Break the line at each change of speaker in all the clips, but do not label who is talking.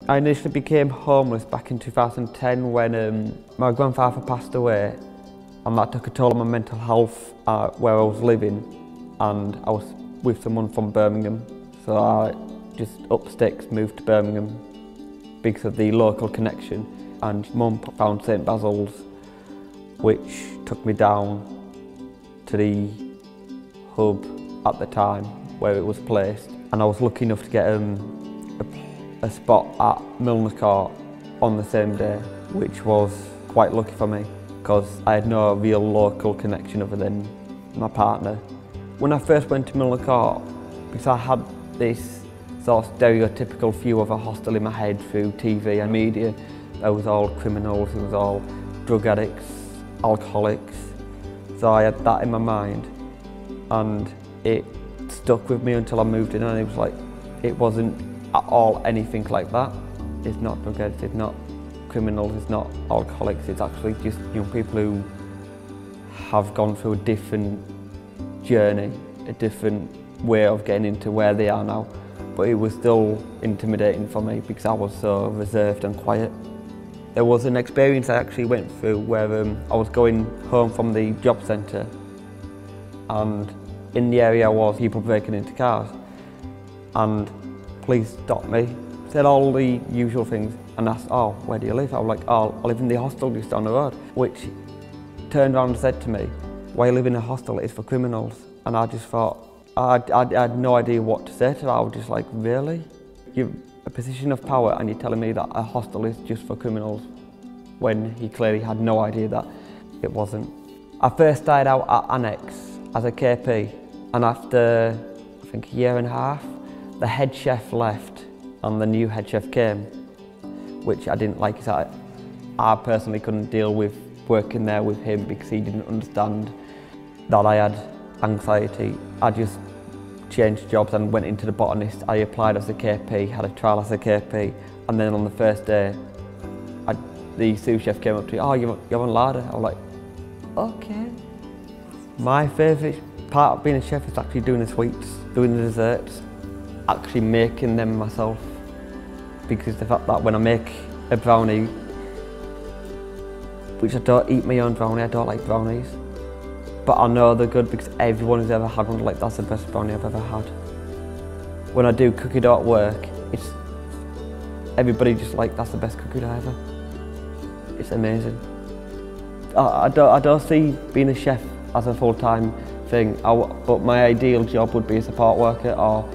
I initially became homeless back in 2010 when my grandfather passed away, and that took a toll on my mental health where I was living, and I was with someone from Birmingham, so I just up sticks moved to Birmingham because of the local connection, and Mum found St Basil's, which took me down to the hub at the time where it was placed, and I was lucky enough to get a spot at Milner Court on the same day, which was quite lucky for me because I had no real local connection other than my partner. When I first went to Milner Court, because I had this sort of stereotypical view of a hostel in my head through TV and media, it was all criminals, it was all drug addicts, alcoholics, so I had that in my mind, and it stuck with me until I moved in, and it was like, it wasn't at all anything like that. It's not drug addicts, it's not criminals, it's not alcoholics, it's actually just young people who have gone through a different journey, a different way of getting into where they are now. But it was still intimidating for me because I was so reserved and quiet. There was an experience I actually went through where I was going home from the job centre, and in the area was people breaking into cars, and police stopped me, said all the usual things, and asked, "Oh, where do you live?" I was like, "Oh, I live in the hostel just down the road," which turned around and said to me, "Why you live in a hostel? It's for criminals." And I just thought, I had no idea what to say to her. I was just like, really? You're in a position of power and you're telling me that a hostel is just for criminals, when he clearly had no idea that it wasn't. I first started out at Annex as a KP, and after I think a year and a half, the head chef left and the new head chef came, which I didn't like. I personally couldn't deal with working there with him because he didn't understand that I had anxiety. I just changed jobs and went into the botanist. I applied as a KP, had a trial as a KP, and then on the first day, the sous chef came up to me, "Oh, you're on larder." I was like, okay. My favourite part of being a chef is actually doing the sweets, doing the desserts, actually making them myself. Because the fact that when I make a brownie, which I don't eat my own brownie, I don't like brownies, but I know they're good because everyone who's ever had one like, that's the best brownie I've ever had. When I do cookie dough at work, everybody just like, that's the best cookie dough ever. It's amazing. I don't see being a chef as a full-time thing, but my ideal job would be a support worker or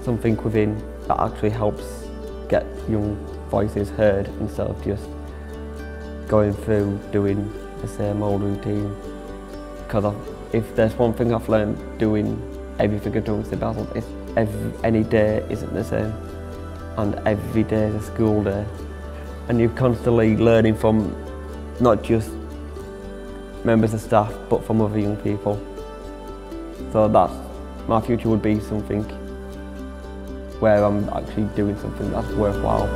something within that actually helps get young voices heard instead of just going through doing the same old routine. Because if there's one thing I've learned doing everything I do with St Basil's, is any day isn't the same, and every day is a school day, and you're constantly learning from not just members of staff but from other young people. So my future would be something where I'm actually doing something that's worthwhile.